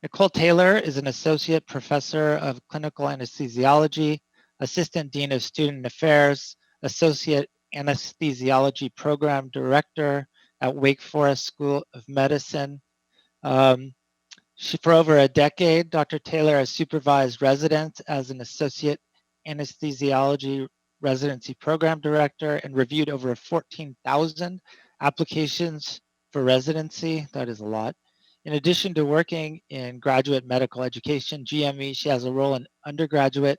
Nichole Taylor is an associate professor of clinical anesthesiology, assistant dean of student affairs, associate anesthesiology program director at Wake Forest School of Medicine. For over a decade, Dr. Taylor has supervised residents as an associate anesthesiology residency program director and reviewed over 14,000 applications for residency. That is a lot. In addition to working in graduate medical education, GME, she has a role in undergraduate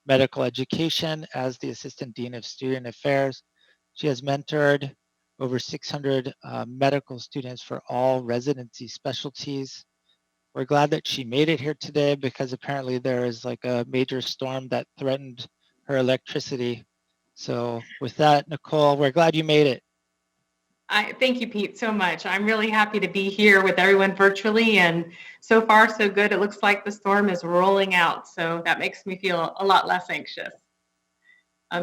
medical education as the Assistant Dean of Student Affairs. She has mentored over 600 medical students for all residency specialties. We're glad that she made it here today because apparently there is like a major storm that threatened her electricity. So with that, Nichole, we're glad you made it. Thank you, Pete, so much. I'm really happy to be here with everyone virtually, and so far so good. It looks like the storm is rolling out, so that makes me feel a lot less anxious.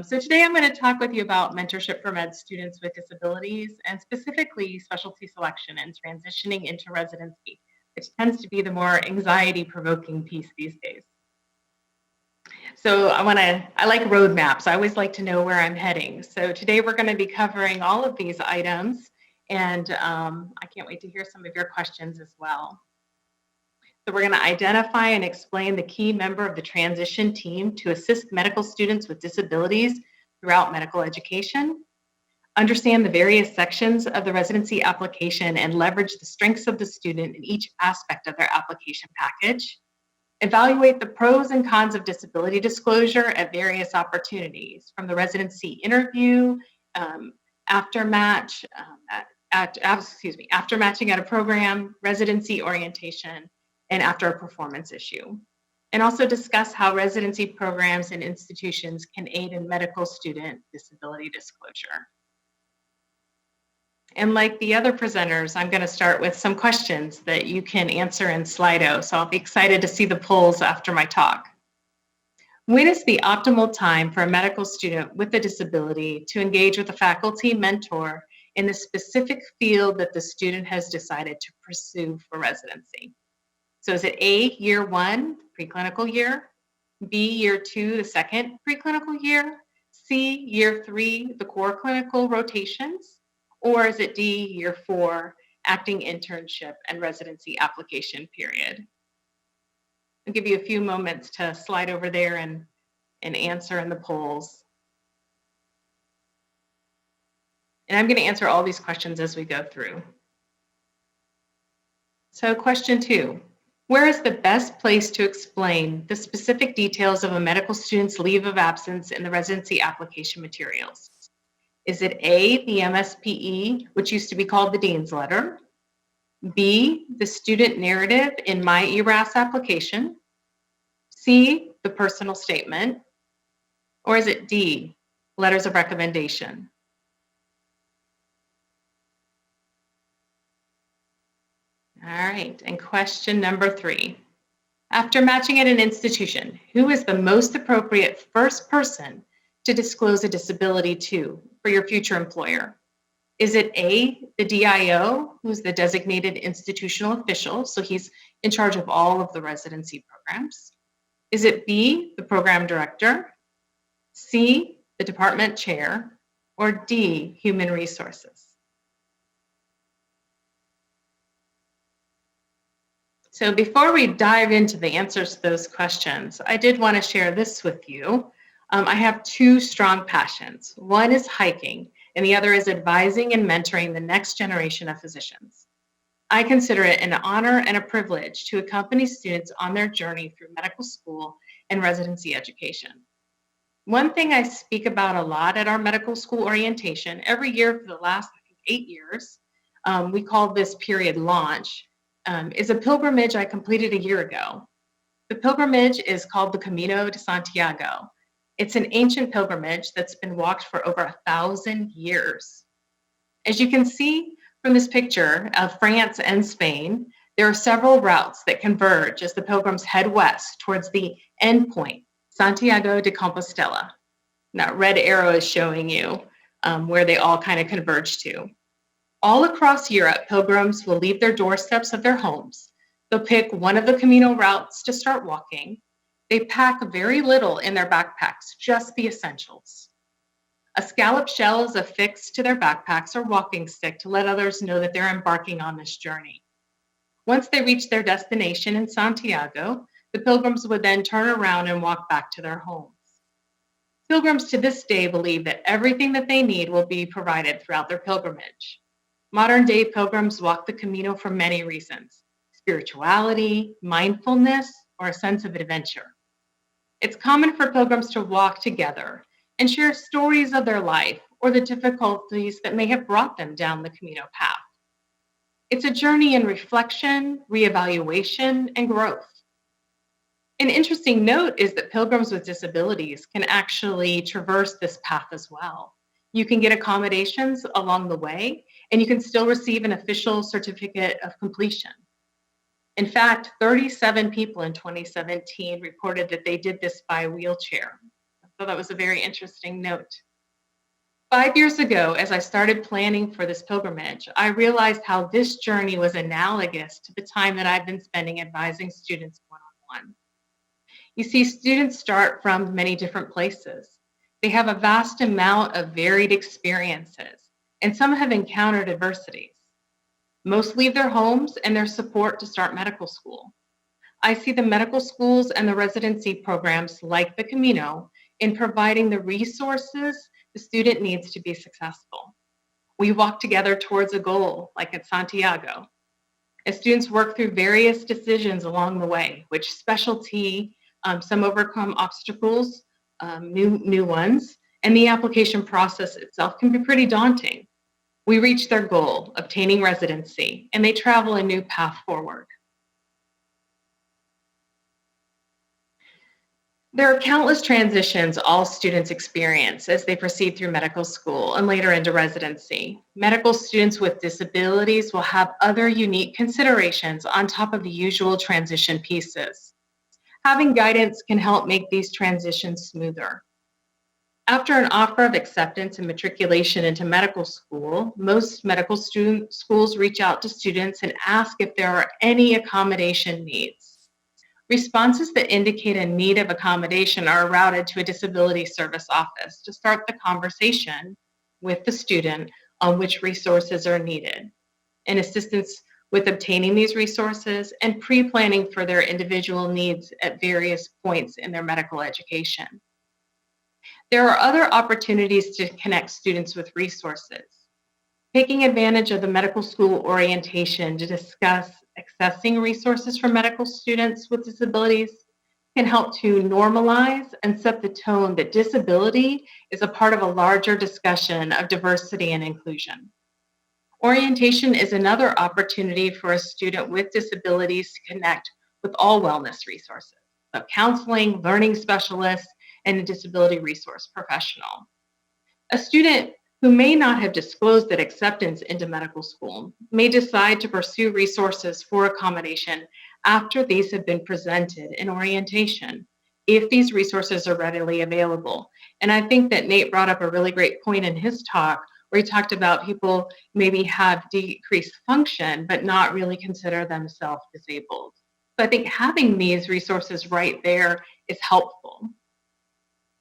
So today I'm going to talk with you about mentorship for med students with disabilities, and specifically specialty selection and transitioning into residency, which tends to be the more anxiety-provoking piece these days. So I like roadmaps. I always like to know where I'm heading. So today we're going to be covering all of these items, and I can't wait to hear some of your questions as well. So we're going to identify and explain the key member of the transition team to assist medical students with disabilities throughout medical education, understand the various sections of the residency application and leverage the strengths of the student in each aspect of their application package, evaluate the pros and cons of disability disclosure at various opportunities, from the residency interview, after matching at a program, residency orientation, and after a performance issue. And also discuss how residency programs and institutions can aid in medical student disability disclosure. And like the other presenters, I'm going to start with some questions that you can answer in Slido. So I'll be excited to see the polls after my talk. When is the optimal time for a medical student with a disability to engage with a faculty mentor in the specific field that the student has decided to pursue for residency? So is it A, year one, preclinical year, B, year two, the second preclinical year, C, year three, the core clinical rotations, or is it D, year four, acting internship and residency application period? I'll give you a few moments to slide over there and answer in the polls. And I'm going to answer all these questions as we go through. So question 2, where is the best place to explain the specific details of a medical student's leave of absence in the residency application materials? Is it A, the MSPE, which used to be called the Dean's Letter, B, the student narrative in my ERAS application, C, the personal statement, or is it D, letters of recommendation? All right, and question number 3. After matching at an institution, who is the most appropriate first person to disclose a disability to for your future employer? Is it A, the DIO, who's the designated institutional official, so he's in charge of all of the residency programs? Is it B, the program director, C, the department chair, or D, human resources? So before we dive into the answers to those questions, I did want to share this with you. I have 2 strong passions. One is hiking, and the other is advising and mentoring the next generation of physicians. I consider it an honor and a privilege to accompany students on their journey through medical school and residency education. One thing I speak about a lot at our medical school orientation, every year for the last 8 years, we call this period launch, is a pilgrimage I completed a year ago. The pilgrimage is called the Camino de Santiago. It's an ancient pilgrimage that's been walked for over 1,000 years. As you can see from this picture of France and Spain, there are several routes that converge as the pilgrims head west towards the end point, Santiago de Compostela. That red arrow is showing you where they all kind of converge to. All across Europe, pilgrims will leave their doorsteps of their homes, They'll pick one of the Camino routes to start walking. They pack very little in their backpacks, just the essentials. A scallop shell is affixed to their backpacks or walking stick to let others know that they're embarking on this journey. Once they reach their destination in Santiago, the pilgrims would then turn around and walk back to their homes. Pilgrims to this day believe that everything that they need will be provided throughout their pilgrimage. Modern-day pilgrims walk the Camino for many reasons: spirituality, mindfulness, or a sense of adventure. It's common for pilgrims to walk together and share stories of their life or the difficulties that may have brought them down the Camino path. It's a journey in reflection, reevaluation, and growth. An interesting note is that pilgrims with disabilities can actually traverse this path as well. You can get accommodations along the way, and you can still receive an official certificate of completion. In fact, 37 people in 2017 reported that they did this by wheelchair. So that was a very interesting note. 5 years ago, as I started planning for this pilgrimage, I realized how this journey was analogous to the time that I've been spending advising students one-on-one. You see, students start from many different places. They have a vast amount of varied experiences, and some have encountered adversities. Most leave their homes and their support to start medical school. I see the medical schools and the residency programs like the Camino in providing the resources the student needs to be successful. We walk together towards a goal, like at Santiago. As students work through various decisions along the way, which specialty, some overcome obstacles, new ones, and the application process itself can be pretty daunting. We reach their goal, obtaining residency, and they travel a new path forward. There are countless transitions all students experience as they proceed through medical school and later into residency. Medical students with disabilities will have other unique considerations on top of the usual transition pieces. Having guidance can help make these transitions smoother. After an offer of acceptance and matriculation into medical school, most medical schools reach out to students and ask if there are any accommodation needs. Responses that indicate a need of accommodation are routed to a disability service office to start the conversation with the student on which resources are needed, and assistance with obtaining these resources and pre-planning for their individual needs at various points in their medical education. There are other opportunities to connect students with resources. Taking advantage of the medical school orientation to discuss accessing resources for medical students with disabilities can help to normalize and set the tone that disability is a part of a larger discussion of diversity and inclusion. Orientation is another opportunity for a student with disabilities to connect with all wellness resources, so counseling, learning specialists, and a disability resource professional. A student who may not have disclosed that acceptance into medical school may decide to pursue resources for accommodation after these have been presented in orientation, if these resources are readily available. And I think that Nate brought up a really great point in his talk where he talked about people maybe have decreased function but not really consider themselves disabled. So I think having these resources right there is helpful.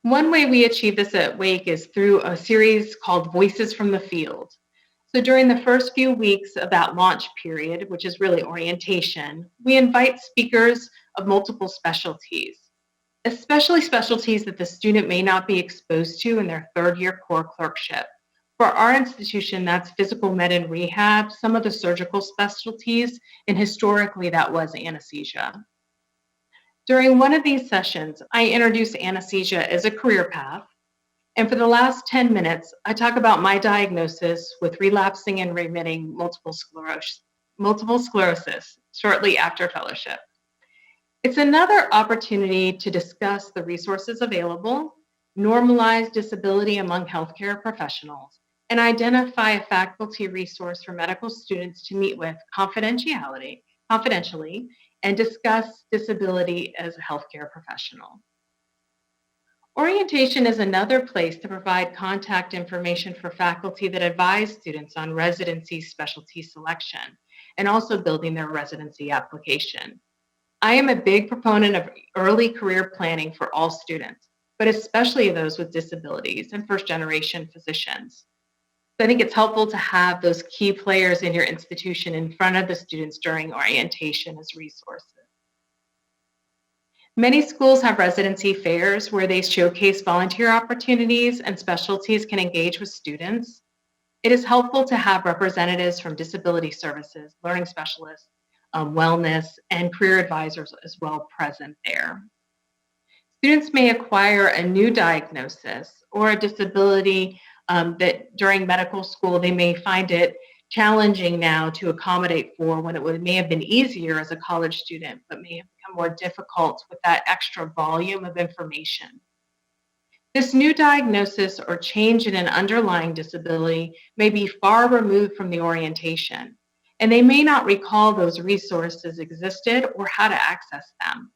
One way we achieve this at Wake is through a series called Voices from the Field. So during the first few weeks of that launch period, which is really orientation, we invite speakers of multiple specialties, especially specialties that the student may not be exposed to in their third-year core clerkship. For our institution, that's physical med and rehab, some of the surgical specialties, and historically that was anesthesia. During one of these sessions, I introduce anesthesia as a career path, and for the last 10 minutes, I talk about my diagnosis with relapsing and remitting multiple sclerosis shortly after fellowship. It's another opportunity to discuss the resources available, normalize disability among healthcare professionals, and identify a faculty resource for medical students to meet with confidentially, and discuss disability as a healthcare professional. Orientation is another place to provide contact information for faculty that advise students on residency specialty selection. and also building their residency application. I am a big proponent of early career planning for all students, but especially those with disabilities and first-generation physicians. So I think it's helpful to have those key players in your institution in front of the students during orientation as resources. Many schools have residency fairs where they showcase volunteer opportunities and specialties can engage with students. It is helpful to have representatives from disability services, learning specialists, wellness, and career advisors as well present there. Students may acquire a new diagnosis or a disability that during medical school they may find it challenging now to accommodate for when may have been easier as a college student, but may have become more difficult with that extra volume of information. This new diagnosis or change in an underlying disability may be far removed from the orientation, and they may not recall those resources existed or how to access them.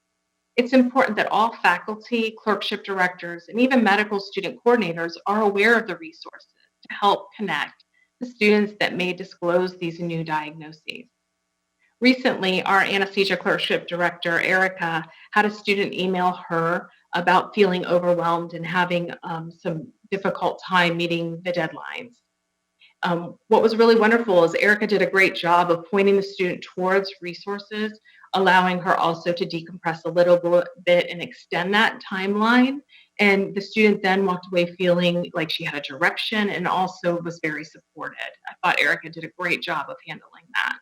It's important that all faculty, clerkship directors, and even medical student coordinators are aware of the resources to help connect the students that may disclose these new diagnoses. Recently, our anesthesia clerkship director, Erica, had a student email her about feeling overwhelmed and having some difficult time meeting the deadlines. What was really wonderful is Erica did a great job of pointing the student towards resources, allowing her also to decompress a little bit and extend that timeline. And the student then walked away feeling like she had a direction and also was very supported. I thought Erica did a great job of handling that.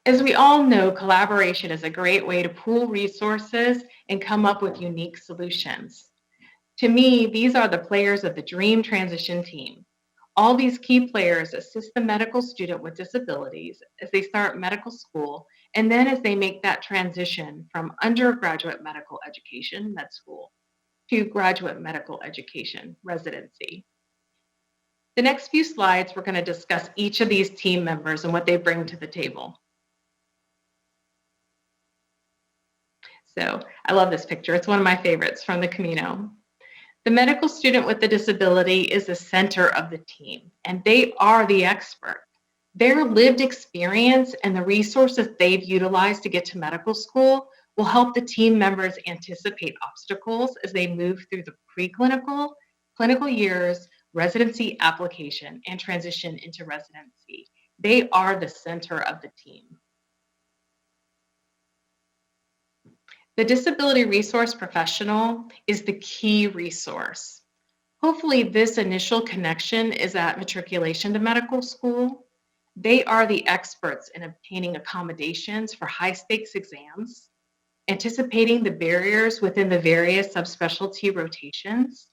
As we all know, collaboration is a great way to pool resources and come up with unique solutions. To me, these are the players of the dream transition team. All these key players assist the medical student with disabilities as they start medical school and then as they make that transition from undergraduate medical education, med school, to graduate medical education, residency. The next few slides, we're going to discuss each of these team members and what they bring to the table. So I love this picture. It's one of my favorites from the Camino. The medical student with the disability is the center of the team, and they are the expert. Their lived experience and the resources they've utilized to get to medical school will help the team members anticipate obstacles as they move through the preclinical, clinical years, residency application, and transition into residency. They are the center of the team. The disability resource professional is the key resource. Hopefully, this initial connection is at matriculation to medical school. They are the experts in obtaining accommodations for high-stakes exams, anticipating the barriers within the various subspecialty rotations,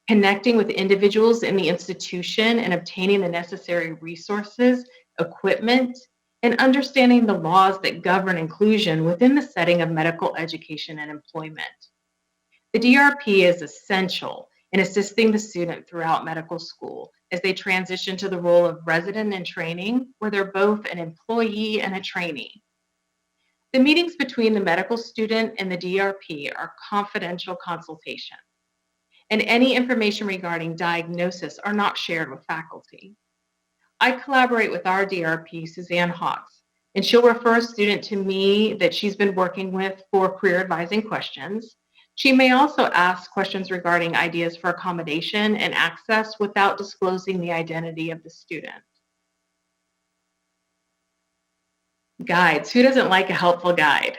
connecting with individuals in the institution and obtaining the necessary resources, equipment, and understanding the laws that govern inclusion within the setting of medical education and employment. The DRP is essential in assisting the student throughout medical school as they transition to the role of resident in training, where they're both an employee and a trainee. The meetings between the medical student and the DRP are confidential consultations, and any information regarding diagnosis are not shared with faculty. I collaborate with our DRP, Suzanne Hawks, and she'll refer a student to me that she's been working with for career advising questions. She may also ask questions regarding ideas for accommodation and access without disclosing the identity of the student. Guides. Who doesn't like a helpful guide?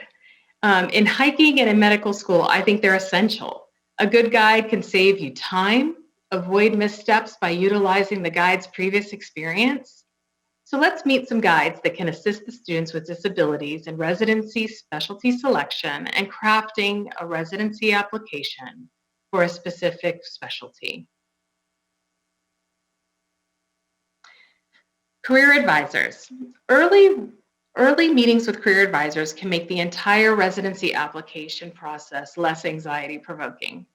In hiking and in medical school, I think they're essential. A good guide can save you time, avoid missteps by utilizing the guide's previous experience. So let's meet some guides that can assist the students with disabilities in residency specialty selection and crafting a residency application for a specific specialty. Career advisors. Early meetings with career advisors can make the entire residency application process less anxiety-provoking.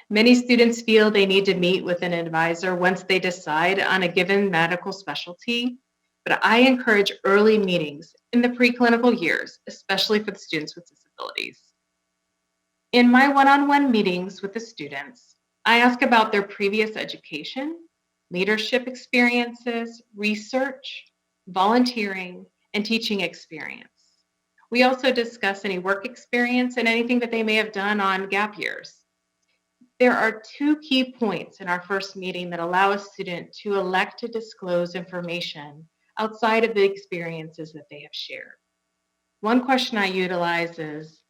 Many students feel they need to meet with an advisor once they decide on a given medical specialty, but I encourage early meetings in the preclinical years, especially for the students with disabilities. In my one-on-one meetings with the students, I ask about their previous education, leadership experiences, research, volunteering, and teaching experience. We also discuss any work experience and anything that they may have done on gap years. There are two key points in our first meeting that allow a student to elect to disclose information outside of the experiences that they have shared. One question I utilize is,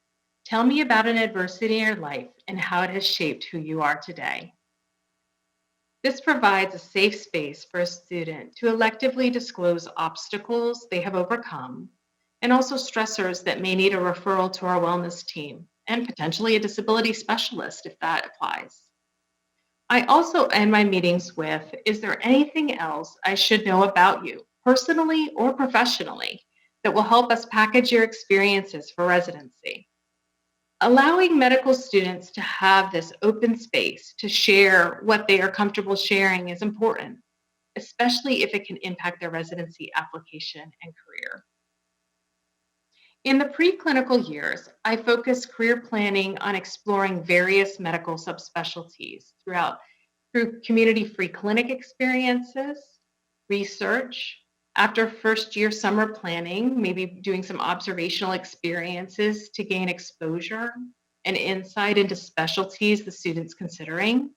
tell me about an adversity in your life and how it has shaped who you are today. This provides a safe space for a student to electively disclose obstacles they have overcome and also stressors that may need a referral to our wellness team and potentially a disability specialist if that applies. I also end my meetings with, is there anything else I should know about you, personally or professionally, that will help us package your experiences for residency? Allowing medical students to have this open space to share what they are comfortable sharing is important, especially if it can impact their residency application and career. In the preclinical years, I focus career planning on exploring various medical subspecialties through community-free clinic experiences, research, after first year summer planning, maybe doing some observational experiences to gain exposure and insight into specialties the student's considering.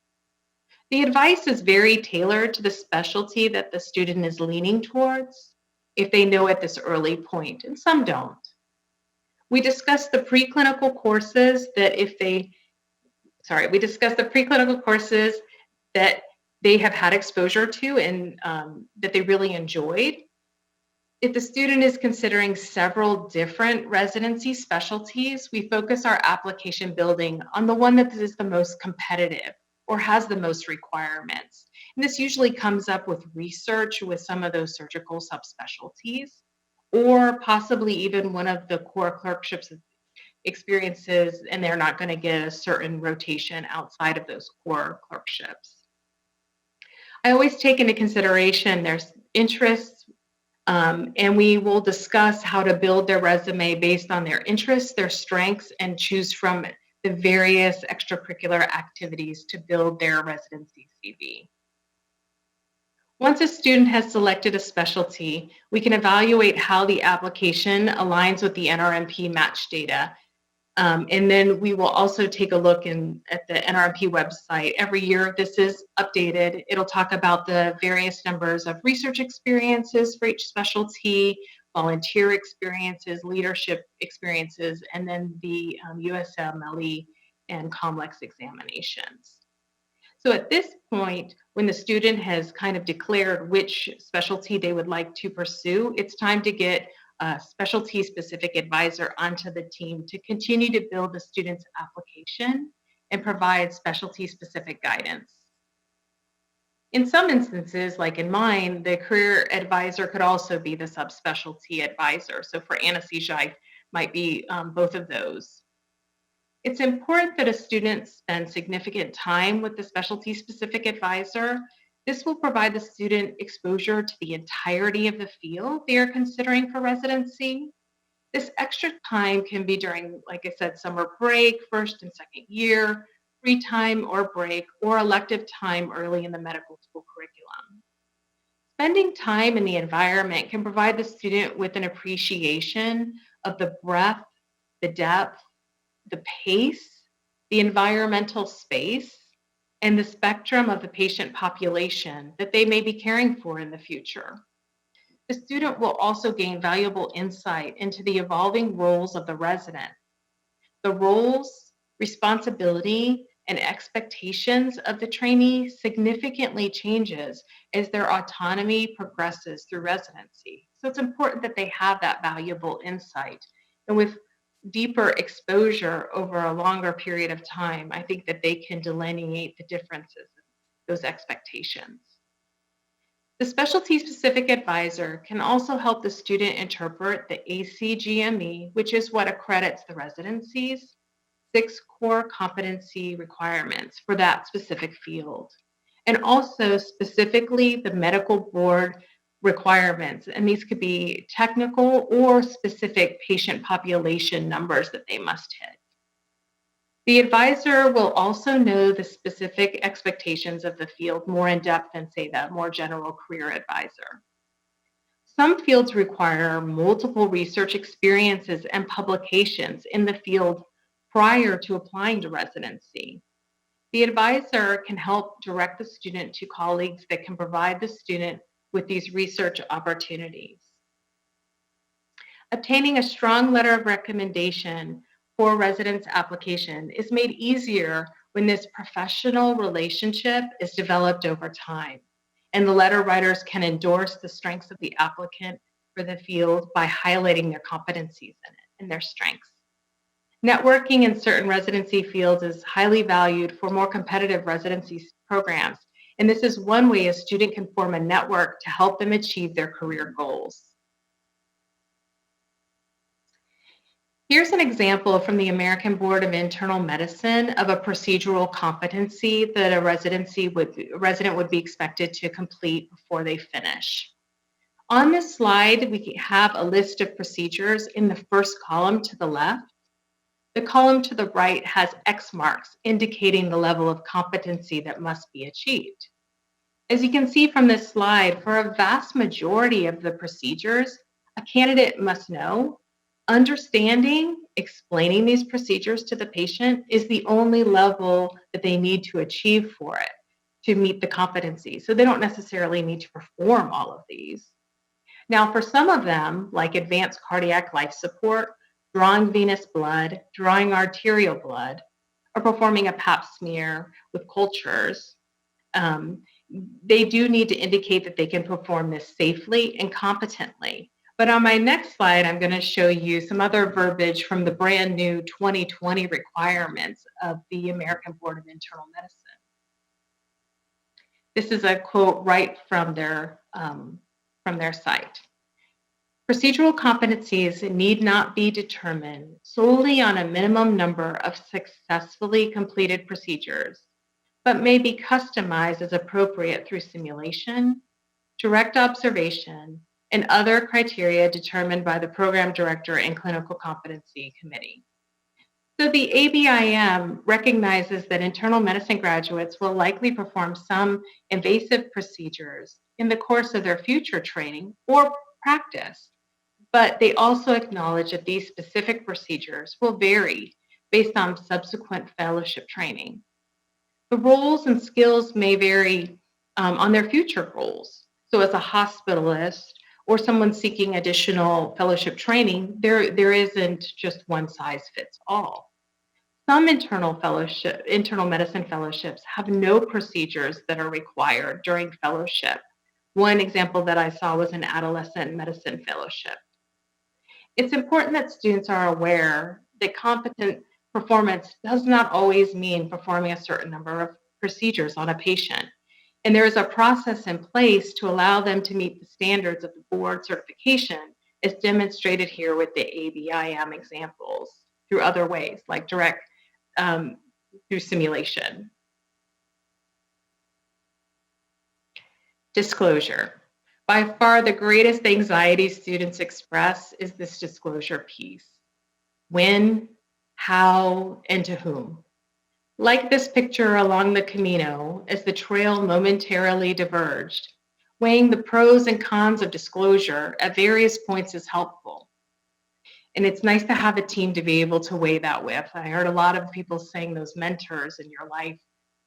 The advice is very tailored to the specialty that the student is leaning towards if they know at this early point, and some don't. We discussed the preclinical courses that we discussed the preclinical courses that they have had exposure to and that they really enjoyed. If the student is considering several different residency specialties, we focus our application building on the one that is the most competitive or has the most requirements. And this usually comes up with research with some of those surgical subspecialties, or possibly even one of the core clerkships experiences, and they're not going to get a certain rotation outside of those core clerkships. I always take into consideration their interests, and we will discuss how to build their resume based on their interests, their strengths, and choose from the various extracurricular activities to build their residency CV. Once a student has selected a specialty, we can evaluate how the application aligns with the NRMP match data. And then we will also take a look at the NRMP website. Every year, this is updated. It'll talk about the various numbers of research experiences for each specialty, volunteer experiences, leadership experiences, and then the USMLE and COMLEX examinations. So at this point, when the student has kind of declared which specialty they would like to pursue, it's time to get a specialty-specific advisor onto the team to continue to build the student's application and provide specialty-specific guidance. In some instances, like in mine, the career advisor could also be the subspecialty advisor. So for anesthesia, I might be both of those. It's important that a student spend significant time with the specialty-specific advisor. This will provide the student exposure to the entirety of the field they are considering for residency. This extra time can be during, like I said, summer break, first and second year, free time or break, or elective time early in the medical school curriculum. Spending time in the environment can provide the student with an appreciation of the breadth, the depth, the pace, the environmental space, and the spectrum of the patient population that they may be caring for in the future. The student will also gain valuable insight into the evolving roles of the resident. The roles, responsibility, and expectations of the trainee significantly changes as their autonomy progresses through residency. So it's important that they have that valuable insight. And with deeper exposure over a longer period of time, I think that they can delineate the differences, those expectations. The specialty-specific advisor can also help the student interpret the ACGME, which is what accredits the residency's 6 core competency requirements for that specific field, and also specifically the medical board requirements. And these could be technical or specific patient population numbers that they must hit. The advisor will also know the specific expectations of the field more in depth than, say, the more general career advisor. Some fields require multiple research experiences and publications in the field prior to applying to residency. The advisor can help direct the student to colleagues that can provide the student with these research opportunities. Obtaining a strong letter of recommendation for residence application is made easier when this professional relationship is developed over time, and the letter writers can endorse the strengths of the applicant for the field by highlighting their competencies in it and their strengths. Networking in certain residency fields is highly valued for more competitive residency programs, and this is one way a student can form a network to help them achieve their career goals. Here's an example from the American Board of Internal Medicine of a procedural competency that a resident would be expected to complete before they finish. On this slide, we have a list of procedures in the first column to the left. The column to the right has X marks indicating the level of competency that must be achieved. As you can see from this slide, for a vast majority of the procedures, a candidate must know understanding, explaining these procedures to the patient is the only level that they need to achieve for it to meet the competency. So they don't necessarily need to perform all of these. Now, for some of them, like advanced cardiac life support, drawing venous blood, drawing arterial blood, or performing a pap smear with cultures, they do need to indicate that they can perform this safely and competently. But on my next slide, I'm going to show you some other verbiage from the brand new 2020 requirements of the American Board of Internal Medicine. This is a quote right from their site. Procedural competencies need not be determined solely on a minimum number of successfully completed procedures, but may be customized as appropriate through simulation, direct observation, and other criteria determined by the program director and clinical competency committee. So the ABIM recognizes that internal medicine graduates will likely perform some invasive procedures in the course of their future training or practice, but they also acknowledge that these specific procedures will vary based on subsequent fellowship training. The roles and skills may vary on their future roles. So as a hospitalist or someone seeking additional fellowship training, there isn't just one size fits all. Some internal medicine fellowships have no procedures that are required during fellowship. One example that I saw was an adolescent medicine fellowship. It's important that students are aware that competent performance does not always mean performing a certain number of procedures on a patient. And there is a process in place to allow them to meet the standards of the board certification, as demonstrated here with the ABIM examples through other ways, like direct through simulation. Disclosure. By far, the greatest anxiety students express is this disclosure piece. When, how, and to whom. Like this picture along the Camino, as the trail momentarily diverged, weighing the pros and cons of disclosure at various points is helpful. And it's nice to have a team to be able to weigh that with. I heard a lot of people saying those mentors in your life,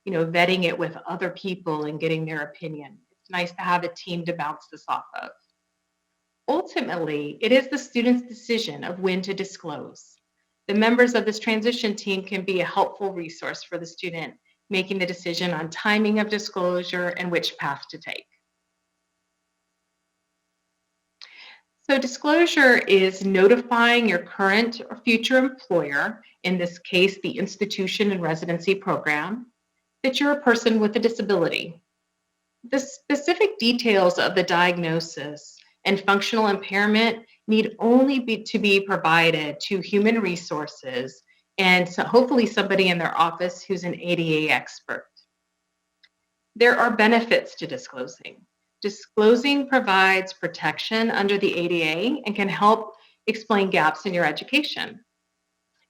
vetting it with other people and getting their opinion. It's nice to have a team to bounce this off of. Ultimately, it is the student's decision of when to disclose. The members of this transition team can be a helpful resource for the student making the decision on timing of disclosure and which path to take. So disclosure is notifying your current or future employer, in this case, the institution and residency program, that you're a person with a disability. The specific details of the diagnosis and functional impairment need only to be provided to human resources and so hopefully somebody in their office who's an ADA expert. There are benefits to disclosing. Disclosing provides protection under the ADA and can help explain gaps in your education.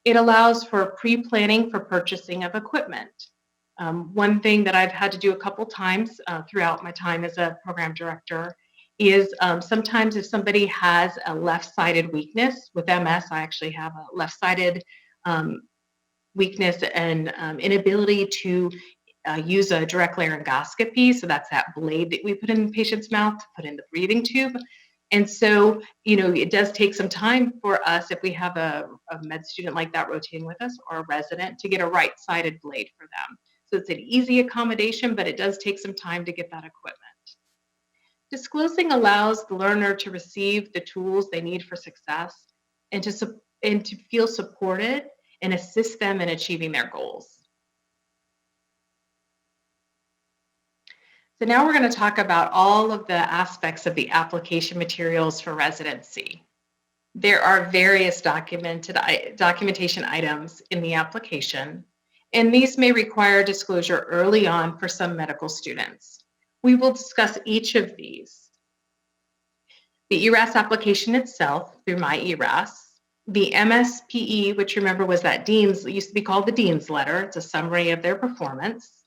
It allows for pre-planning for purchasing of equipment. One thing that I've had to do a couple times throughout my time as a program director is sometimes if somebody has a left-sided weakness, with MS, I actually have a left-sided weakness and inability to use a direct laryngoscopy. So that's that blade that we put in the patient's mouth to put in the breathing tube. And so, it does take some time for us if we have a med student like that rotating with us or a resident to get a right-sided blade for them. So it's an easy accommodation, but it does take some time to get that equipment. Disclosing allows the learner to receive the tools they need for success and to feel supported and assist them in achieving their goals. So now we're going to talk about all of the aspects of the application materials for residency. There are various documentation items in the application, and these may require disclosure early on for some medical students. We will discuss each of these. The ERAS application itself through My ERAS, the MSPE, which remember was that Dean's, it used to be called the Dean's letter. It's a summary of their performance.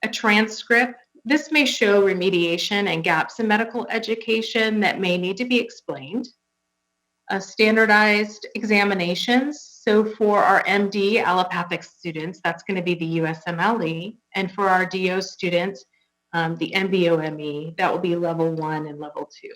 A transcript. This may show remediation and gaps in medical education that may need to be explained. Standardized examinations. So for our MD allopathic students, that's going to be the USMLE. And for our DO students, the MBOME, that will be level 1 and level 2.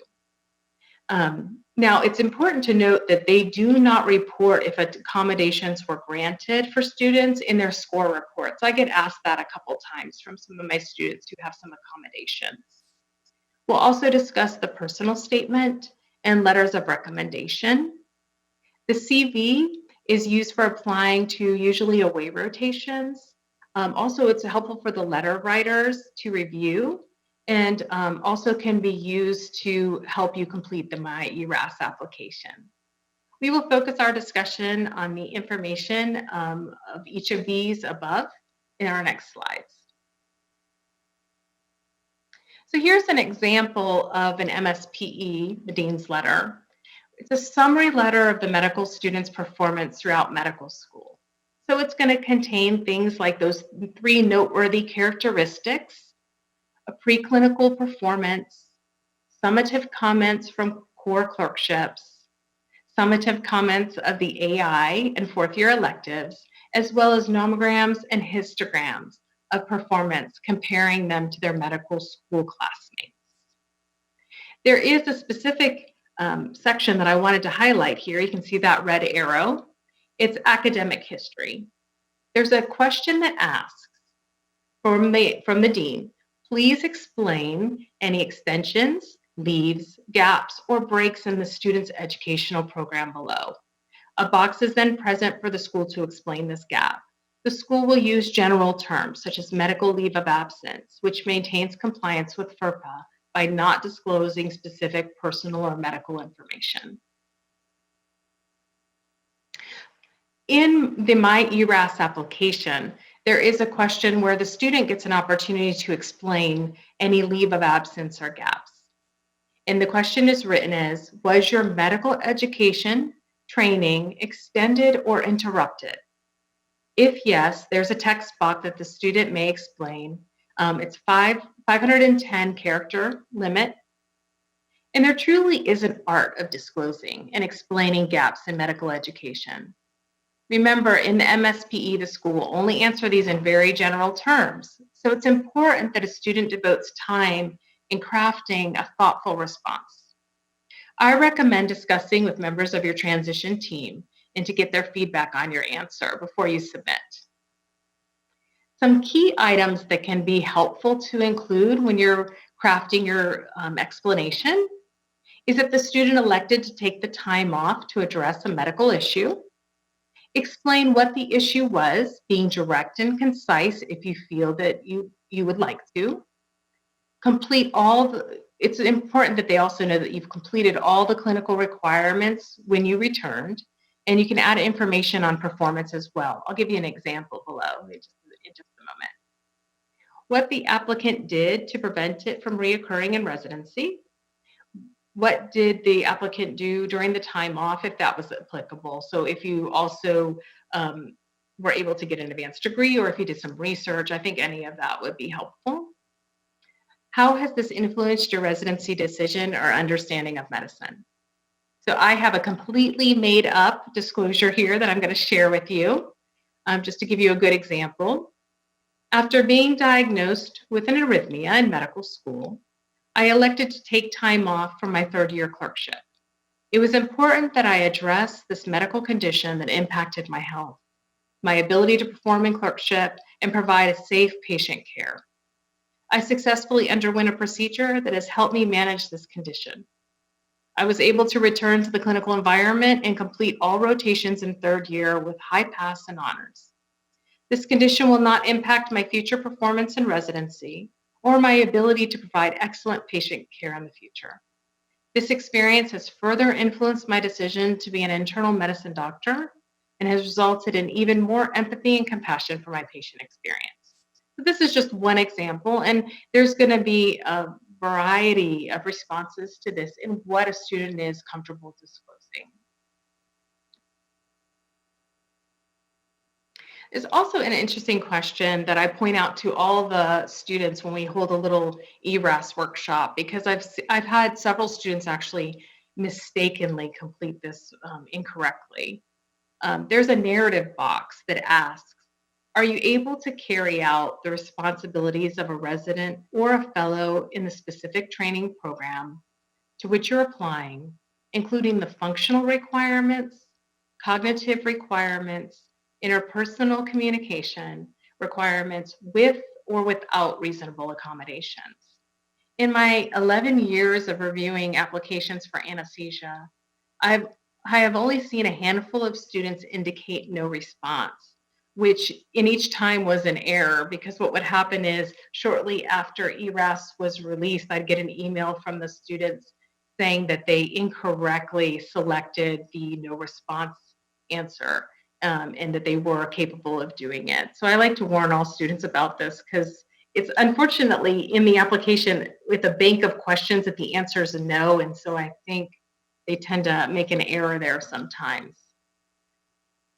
Now, it's important to note that they do not report if accommodations were granted for students in their score reports. I get asked that a couple times from some of my students who have some accommodations. We'll also discuss the personal statement and letters of recommendation. The CV is used for applying to usually away rotations. Also, it's helpful for the letter writers to review and also can be used to help you complete the My ERAS application. We will focus our discussion on the information of each of these above in our next slides. So here's an example of an MSPE, the Dean's letter. It's a summary letter of the medical student's performance throughout medical school. So it's going to contain things like those 3 noteworthy characteristics: a preclinical performance, summative comments from core clerkships, summative comments of the AI and 4th-year electives, as well as nomograms and histograms of performance, comparing them to their medical school classmates. There is a specific section that I wanted to highlight here. You can see that red arrow. It's academic history. There's a question that asks from the dean, please explain any extensions, leaves, gaps, or breaks in the student's educational program below. A box is then present for the school to explain this gap. The school will use general terms such as medical leave of absence, which maintains compliance with FERPA by not disclosing specific personal or medical information. In the My ERAS application, there is a question where the student gets an opportunity to explain any leave of absence or gaps. And the question is written as, was your medical education, training extended or interrupted? If yes, there's a text box that the student may explain. It's 510 character limit. And there truly is an art of disclosing and explaining gaps in medical education. Remember, in the MSPE, the school will only answer these in very general terms. So it's important that a student devotes time in crafting a thoughtful response. I recommend discussing with members of your transition team and to get their feedback on your answer before you submit. Some key items that can be helpful to include when you're crafting your explanation is that the student elected to take the time off to address a medical issue. Explain what the issue was, being direct and concise if you feel that you would like to. It's important that they also know that you've completed all the clinical requirements when you returned, and you can add information on performance as well. I'll give you an example below in just a moment. What the applicant did to prevent it from reoccurring in residency. What did the applicant do during the time off, if that was applicable? So if you also were able to get an advanced degree, or if you did some research, I think any of that would be helpful. How has this influenced your residency decision or understanding of medicine? So I have a completely made up disclosure here that I'm going to share with you, just to give you a good example. After being diagnosed with an arrhythmia in medical school, I elected to take time off from my third year clerkship. It was important that I address this medical condition that impacted my health, my ability to perform in clerkship, and provide a safe patient care. I successfully underwent a procedure that has helped me manage this condition. I was able to return to the clinical environment and complete all rotations in third year with high pass and honors. This condition will not impact my future performance in residency or my ability to provide excellent patient care in the future. This experience has further influenced my decision to be an internal medicine doctor and has resulted in even more empathy and compassion for my patient experience. So this is just one example, and there's going to be a variety of responses to this in what a student is comfortable disclosing. There's also an interesting question that I point out to all the students when we hold a little ERAS workshop, because I've had several students actually mistakenly complete this incorrectly. There's a narrative box that asks, are you able to carry out the responsibilities of a resident or a fellow in the specific training program to which you're applying, including the functional requirements, cognitive requirements, interpersonal communication requirements with or without reasonable accommodations? In my 11 years of reviewing applications for anesthesia, I've, I have only seen a handful of students indicate no response, which in each time was an error, because what would happen is shortly after ERAS was released, I'd get an email from the students saying that they incorrectly selected the no response answer, and that they were capable of doing it. So I like to warn all students about this, because it's unfortunately in the application with a bank of questions that the answer is no. And so I think they tend to make an error there sometimes.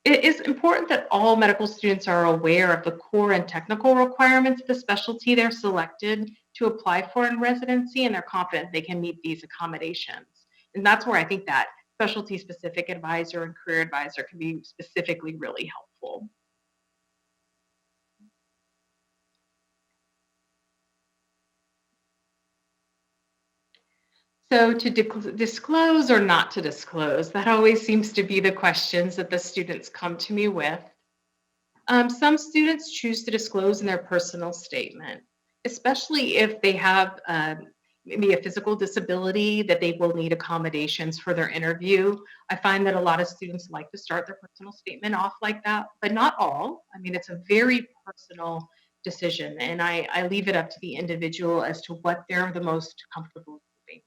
It is important that all medical students are aware of the core and technical requirements of the specialty they're selected to apply for in residency, and they're confident they can meet these accommodations. And that's where I think that specialty specific advisor and career advisor can be specifically really helpful. So to disclose or not to disclose, that always seems to be the questions that the students come to me with. Some students choose to disclose in their personal statement, especially if they have maybe a physical disability that they will need accommodations for their interview. I find that a lot of students like to start their personal statement off like that, but not all. I mean, it's a very personal decision, and I leave it up to the individual as to what they're the most comfortable doing.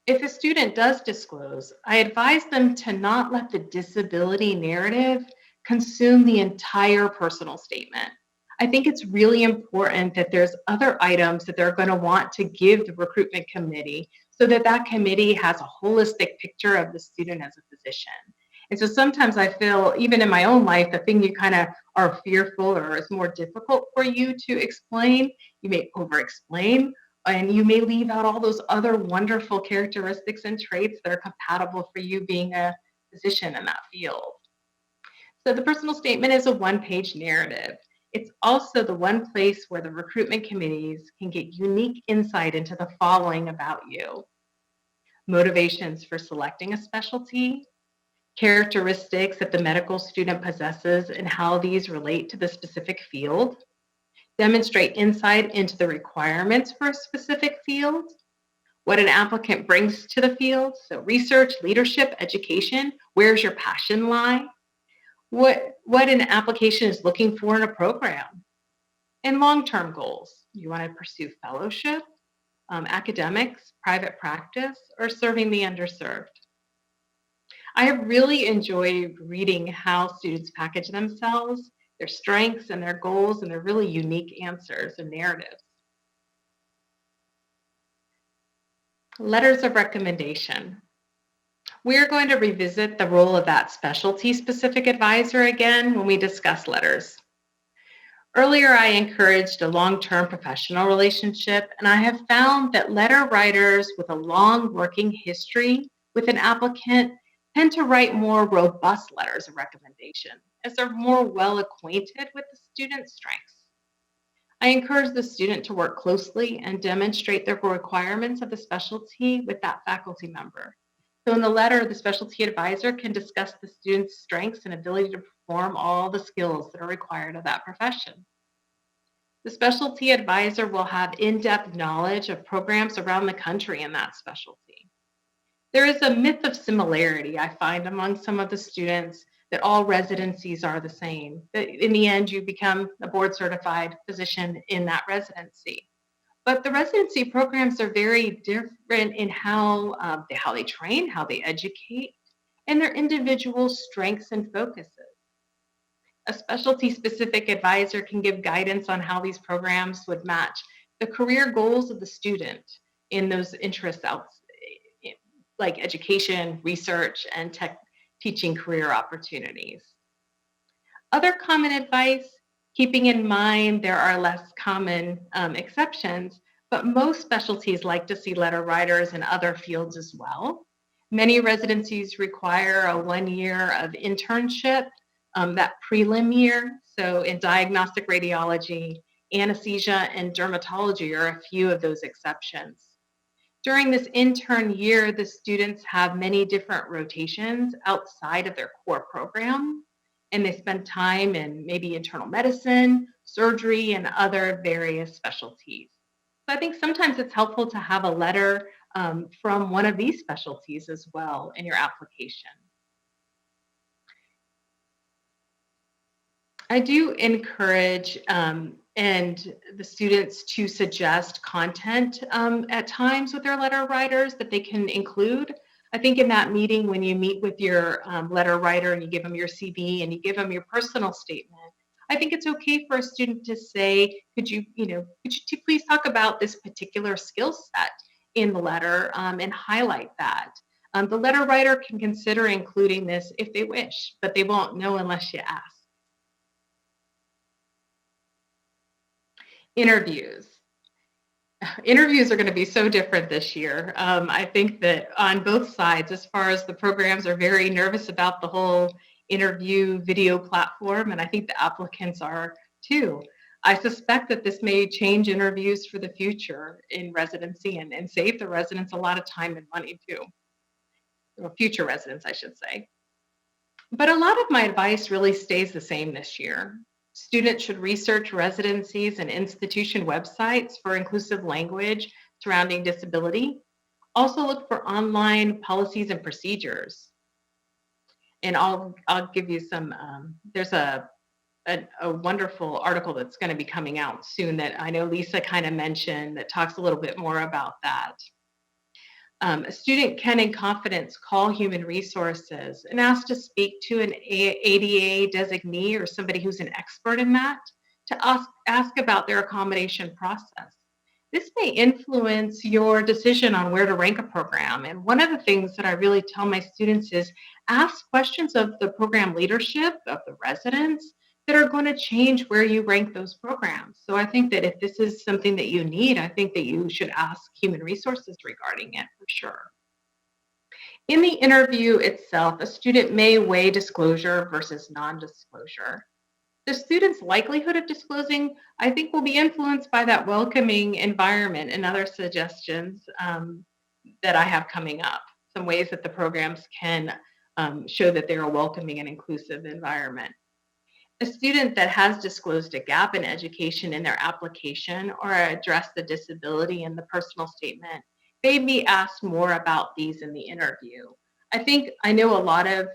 If a student does disclose, I advise them to not let the disability narrative consume the entire personal statement. I think it's really important that there's other items that they're going to want to give the recruitment committee, so that that committee has a holistic picture of the student as a physician. And so sometimes I feel, even in my own life, the thing you kind of are fearful or is more difficult for you to explain, you may over explain, and you may leave out all those other wonderful characteristics and traits that are compatible for you being a physician in that field. So the personal statement is a one-page narrative. It's also the one place where the recruitment committees can get unique insight into the following about you: motivations for selecting a specialty, characteristics that the medical student possesses and how these relate to the specific field, demonstrate insight into the requirements for a specific field, what an applicant brings to the field, so research, leadership, education, where's your passion lie, what an application is looking for in a program, and long-term goals. You want to pursue fellowship, academics, private practice, or serving the underserved. I have really enjoyed reading how students package themselves, their strengths and their goals, and their really unique answers and narratives. Letters of recommendation. We're going to revisit the role of that specialty-specific advisor again when we discuss letters. Earlier, I encouraged a long-term professional relationship, and I have found that letter writers with a long working history with an applicant tend to write more robust letters of recommendation as they're more well acquainted with the student's strengths. I encourage the student to work closely and demonstrate the requirements of the specialty with that faculty member. So in the letter, the specialty advisor can discuss the student's strengths and ability to perform all the skills that are required of that profession. The specialty advisor will have in-depth knowledge of programs around the country in that specialty. There is a myth of similarity, I find, among some of the students that all residencies are the same. That in the end, you become a board certified physician in that residency. But the residency programs are very different in how they train, how they educate, and their individual strengths and focuses. A specialty specific advisor can give guidance on how these programs would match the career goals of the student in those interests like education, research, and teaching career opportunities. Other common advice, keeping in mind there are less common exceptions, but most specialties like to see letter writers in other fields as well. Many residencies require a 1 year of internship, that prelim year. So in diagnostic radiology, anesthesia, and dermatology are a few of those exceptions. During this intern year, the students have many different rotations outside of their core program, and they spend time in maybe internal medicine, surgery, and other various specialties. So I think sometimes it's helpful to have a letter from one of these specialties as well in your application. I do encourage and the students to suggest content at times with their letter writers that they can include. I think in that meeting, when you meet with your letter writer and you give them your CV and you give them your personal statement, I think it's okay for a student to say, could you please talk about this particular skill set in the letter and highlight that. The letter writer can consider including this if they wish, but they won't know unless you ask. Interviews. Interviews are going to be so different this year. I think that on both sides, as far as the programs are very nervous about the whole interview video platform, and I think the applicants are too. I suspect that this may change interviews for the future in residency and save the residents a lot of time and money too, or future residents, I should say. But a lot of my advice really stays the same this year. Students should research residencies and institution websites for inclusive language surrounding disability. Also look for online policies and procedures. And I'll give you some, there's a wonderful article that's going to be coming out soon that I know Lisa kind of mentioned that talks a little bit more about that. A student can in confidence call human resources and ask to speak to an ADA designee or somebody who's an expert in that to ask about their accommodation process. This may influence your decision on where to rank a program. And one of the things that I really tell my students is ask questions of the program leadership, of the residents, that are going to change where you rank those programs. So I think that if this is something that you need, I think that you should ask human resources regarding it for sure. In the interview itself, a student may weigh disclosure versus non-disclosure. The student's likelihood of disclosing, I think, will be influenced by that welcoming environment and other suggestions that I have coming up. Some ways that the programs can show that they're a welcoming and inclusive environment. A student that has disclosed a gap in education in their application or addressed the disability in the personal statement, they be asked more about these in the interview. I think I know a lot of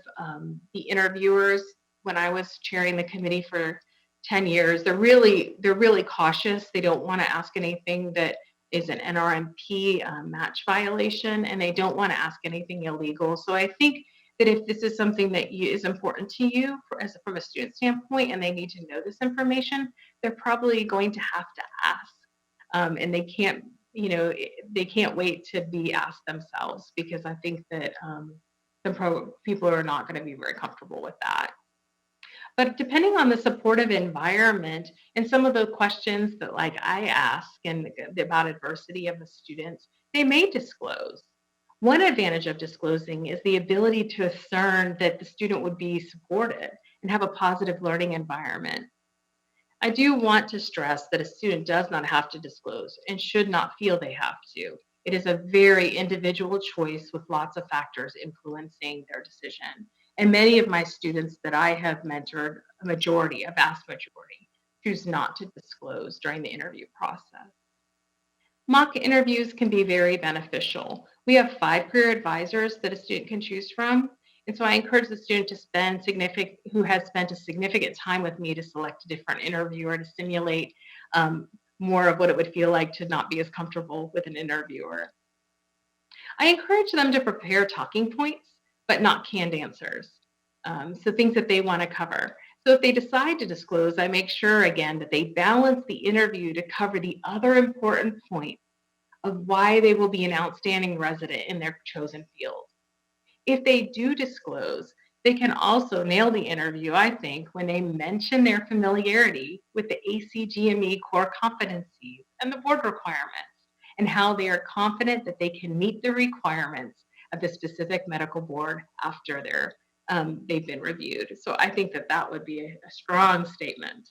the interviewers when I was chairing the committee for 10 years, they're really cautious. They don't want to ask anything that is an NRMP match violation, and they don't want to ask anything illegal. So I think that if this is something that is important to you from a student standpoint and they need to know this information, they're probably going to have to ask. And they can't they can't wait to be asked themselves, because I think that people are not going to be very comfortable with that. But depending on the supportive environment and some of the questions that like I ask and about adversity of the students, they may disclose. One advantage of disclosing is the ability to discern that the student would be supported and have a positive learning environment. I do want to stress that a student does not have to disclose and should not feel they have to. It is a very individual choice with lots of factors influencing their decision. And many of my students that I have mentored, a vast majority, choose not to disclose during the interview process. Mock interviews can be very beneficial. We have 5 career advisors that a student can choose from. And so I encourage the student who has spent a significant time with me to select a different interviewer to simulate more of what it would feel like to not be as comfortable with an interviewer. I encourage them to prepare talking points, but not canned answers. So things that they want to cover. So if they decide to disclose, I make sure again that they balance the interview to cover the other important points of why they will be an outstanding resident in their chosen field. If they do disclose, they can also nail the interview, I think, when they mention their familiarity with the ACGME core competencies and the board requirements, and how they are confident that they can meet the requirements of the specific medical board after they've been reviewed. So I think that would be a strong statement.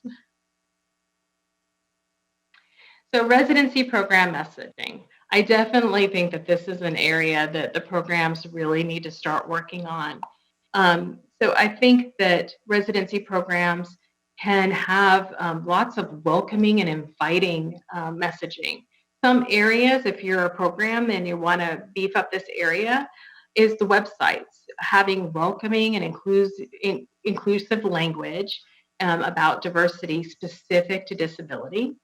So residency program messaging. I definitely think that this is an area that the programs really need to start working on. So I think that residency programs can have lots of welcoming and inviting messaging. Some areas, if you're a program and you want to beef up this area, is the websites, having welcoming and inclusive language about diversity specific to disability.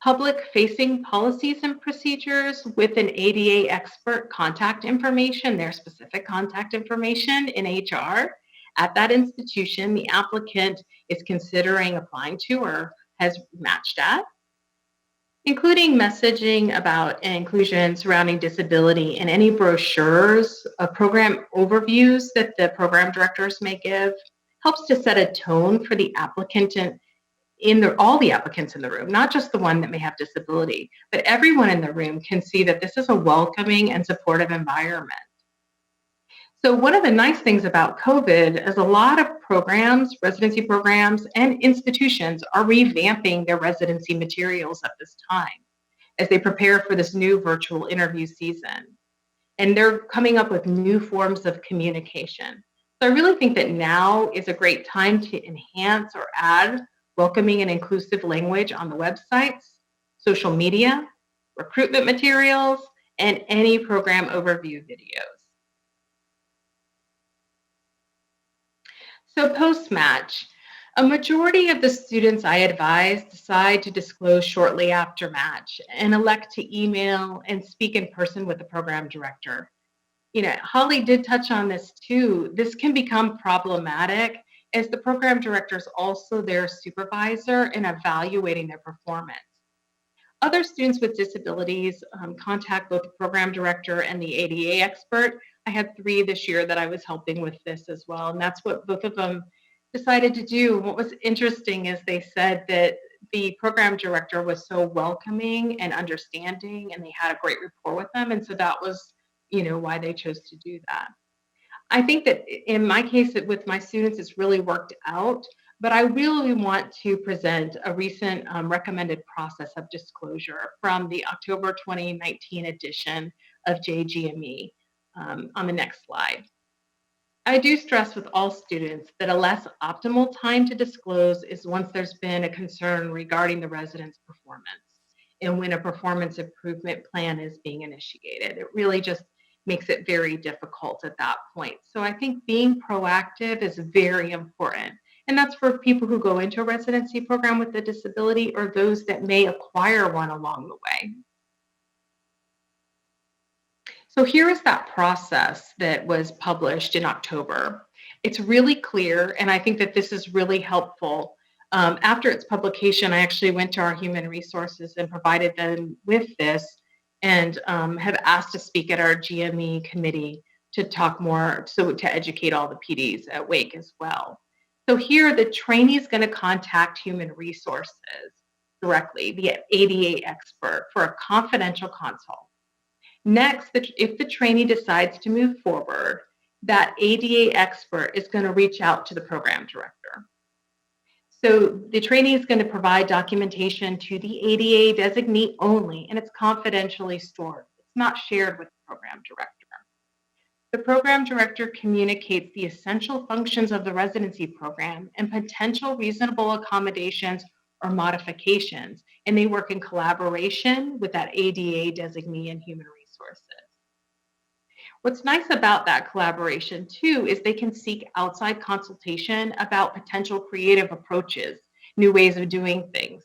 Public-facing policies and procedures with an ADA expert contact information, their specific contact information in HR. At that institution, the applicant is considering applying to or has matched at. Including messaging about inclusion surrounding disability in any brochures, program overviews that the program directors may give, helps to set a tone for the applicant and all the applicants in the room, not just the one that may have disability, but everyone in the room can see that this is a welcoming and supportive environment. So one of the nice things about COVID is a lot of programs, residency programs, and institutions are revamping their residency materials at this time as they prepare for this new virtual interview season. And they're coming up with new forms of communication. So I really think that now is a great time to enhance or add welcoming and inclusive language on the websites, social media, recruitment materials, and any program overview videos. So post-match, a majority of the students I advise decide to disclose shortly after match and elect to email and speak in person with the program director. Holly did touch on this too. This can become problematic as the program director is also their supervisor in evaluating their performance. Other students with disabilities contact both the program director and the ADA expert. I had 3 this year that I was helping with this as well, and that's what both of them decided to do. What was interesting is they said that the program director was so welcoming and understanding, and they had a great rapport with them, and so that was, why they chose to do that. I think that in my case with my students, it's really worked out, but I really want to present a recent recommended process of disclosure from the October 2019 edition of JGME on the next slide. I do stress with all students that a less optimal time to disclose is once there's been a concern regarding the resident's performance and when a performance improvement plan is being initiated. It really just makes it very difficult at that point. So I think being proactive is very important. And that's for people who go into a residency program with a disability or those that may acquire one along the way. So here is that process that was published in October. It's really clear, and I think that this is really helpful. After its publication, I actually went to our human resources and provided them with this and have asked to speak at our GME committee to talk more, so to educate all the PDs at Wake as well. So here, the trainee is going to contact human resources directly, the ADA expert, for a confidential consult. Next, if the trainee decides to move forward, that ADA expert is going to reach out to the program director. So the trainee is going to provide documentation to the ADA designee only, and it's confidentially stored. It's not shared with the program director. The program director communicates the essential functions of the residency program and potential reasonable accommodations or modifications, and they work in collaboration with that ADA designee and human resources. What's nice about that collaboration too is they can seek outside consultation about potential creative approaches, new ways of doing things.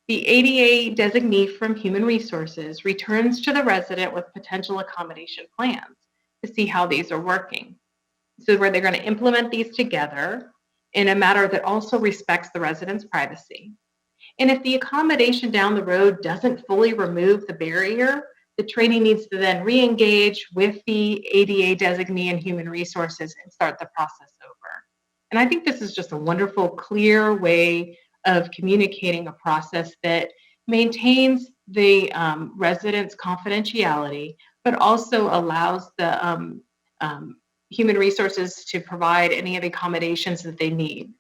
The ADA designee from Human Resources returns to the resident with potential accommodation plans to see how these are working. So where they're going to implement these together in a manner that also respects the resident's privacy. And if the accommodation down the road doesn't fully remove the barrier, the trainee needs to then re-engage with the ADA designee and human resources and start the process over. And I think this is just a wonderful, clear way of communicating a process that maintains the resident's confidentiality, but also allows the human resources to provide any of the accommodations that they need.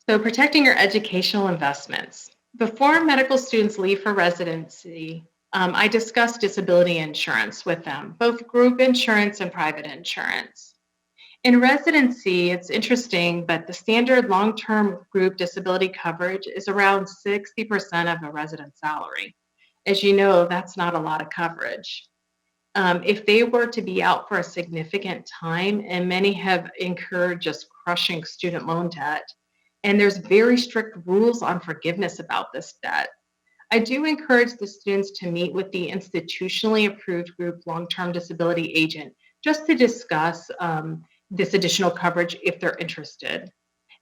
So protecting your educational investments. Before medical students leave for residency, I discussed disability insurance with them, both group insurance and private insurance. In residency, it's interesting, but the standard long-term group disability coverage is around 60% of a resident's salary. As you know, that's not a lot of coverage. If they were to be out for a significant time, and many have incurred just crushing student loan debt, and there's very strict rules on forgiveness about this debt. I do encourage the students to meet with the institutionally approved group long-term disability agent just to discuss this additional coverage if they're interested.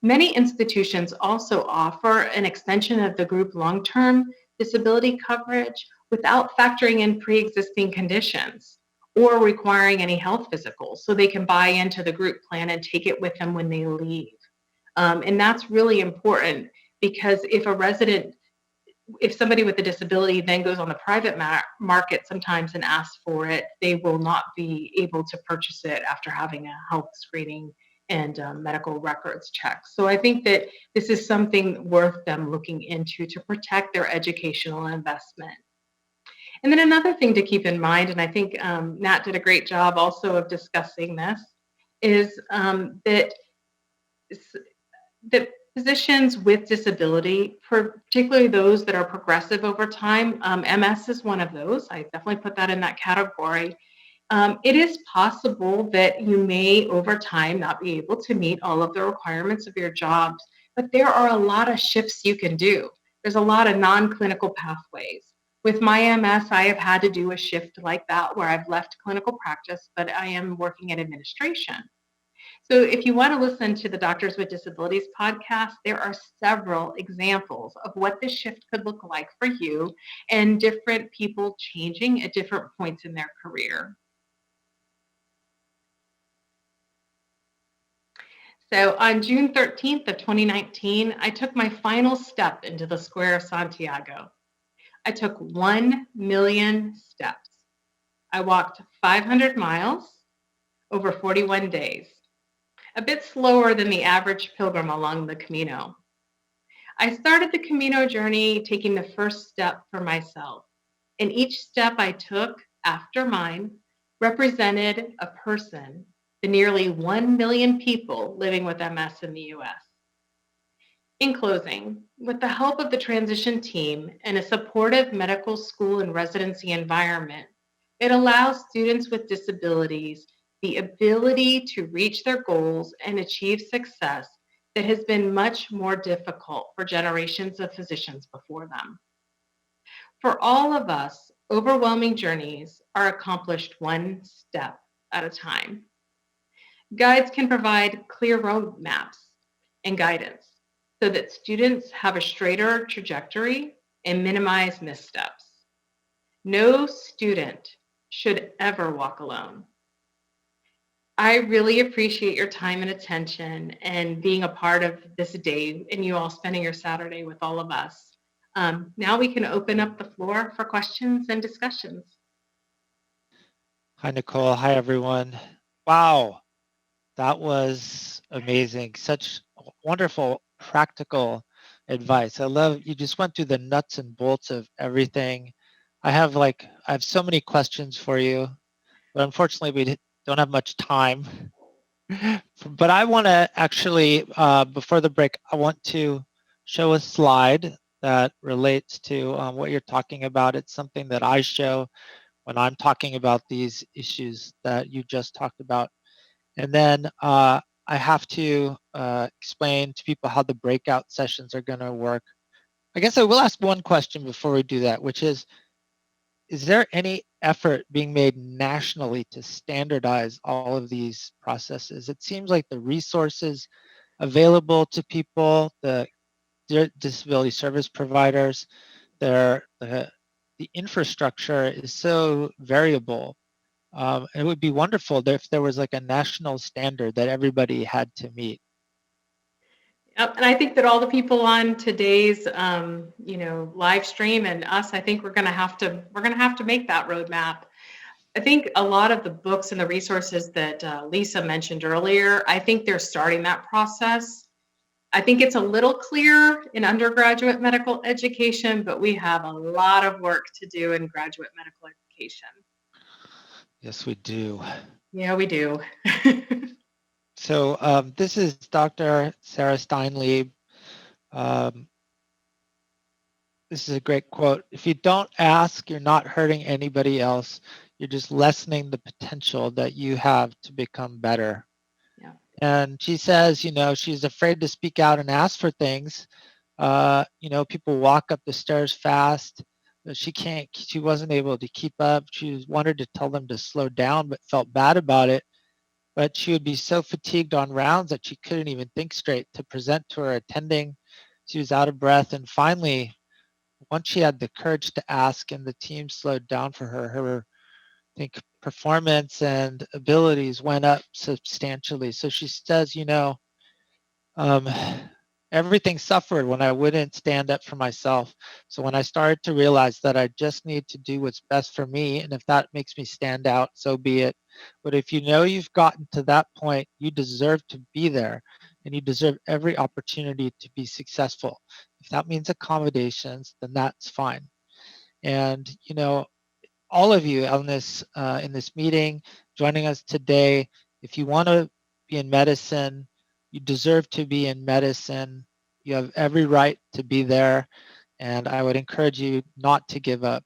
Many institutions also offer an extension of the group long-term disability coverage without factoring in pre-existing conditions or requiring any health physicals, so they can buy into the group plan and take it with them when they leave. And that's really important, because if somebody with a disability then goes on the private market sometimes and asks for it, they will not be able to purchase it after having a health screening and medical records check. So I think that this is something worth them looking into to protect their educational investment. And then another thing to keep in mind, and I think Nat did a great job also of discussing this, is that physicians with disability, particularly those that are progressive over time, MS is one of those. I definitely put that in that category. It is possible that you may, over time, not be able to meet all of the requirements of your jobs, but there are a lot of shifts you can do. There's a lot of non-clinical pathways. With my MS, I have had to do a shift like that where I've left clinical practice, but I am working in administration. So if you want to listen to the Doctors with Disabilities podcast, there are several examples of what this shift could look like for you and different people changing at different points in their career. So on June 13th of 2019, I took my final step into the Square of Santiago. I took 1 million steps. I walked 500 miles over 41 days. A bit slower than the average pilgrim along the Camino. I started the Camino journey taking the first step for myself, and each step I took after mine represented a person, the nearly 1 million people living with MS in the US. In closing, with the help of the transition team and a supportive medical school and residency environment, it allows students with disabilities the ability to reach their goals and achieve success that has been much more difficult for generations of physicians before them. For all of us, overwhelming journeys are accomplished one step at a time. Guides can provide clear roadmaps and guidance. so that students have a straighter trajectory and minimize missteps. No student should ever walk alone. I really appreciate your time and attention and being a part of this day and you all spending your Saturday with all of us. Now we can open up the floor for questions and discussions. Hi, Nichole. Hi, everyone. Wow, that was amazing. Such wonderful practical advice. I love you just went through the nuts and bolts of everything. I have so many questions for you, but unfortunately don't have much time. But I want to actually, before the break, I want to show a slide that relates to what you're talking about. It's something that I show when I'm talking about these issues that you just talked about. And then I have to explain to people how the breakout sessions are going to work. I guess I will ask one question before we do that, which is there any effort being made nationally to standardize all of these processes? It seems like the resources available to people, the disability service providers, the infrastructure is so variable. It would be wonderful if there was like a national standard that everybody had to meet. Yep, and I think that all the people on today's, live stream and us, I think we're going to have to make that roadmap. I think a lot of the books and the resources that Lisa mentioned earlier, I think they're starting that process. I think it's a little clear in undergraduate medical education, but we have a lot of work to do in graduate medical education. Yes, we do. Yeah, we do. So this is Dr. Sarah Steinlieb. Um, this is a great quote. If you don't ask, you're not hurting anybody else. You're just lessening the potential that you have to become better. Yeah. And she says, she's afraid to speak out and ask for things. People walk up the stairs fast. But she wasn't able to keep up. She wanted to tell them to slow down, but felt bad about it. But she would be so fatigued on rounds that she couldn't even think straight to present to her attending. She was out of breath. And finally, once she had the courage to ask and the team slowed down for her, I think performance and abilities went up substantially. So she says, um, everything suffered when I wouldn't stand up for myself. So when I started to realize that I just need to do what's best for me, and if that makes me stand out, so be it. But if you know you've gotten to that point, you deserve to be there and you deserve every opportunity to be successful. If that means accommodations, then that's fine. And, all of you on this in this meeting, joining us today. If you want to be in medicine, you deserve to be in medicine. You have every right to be there, and I would encourage you not to give up.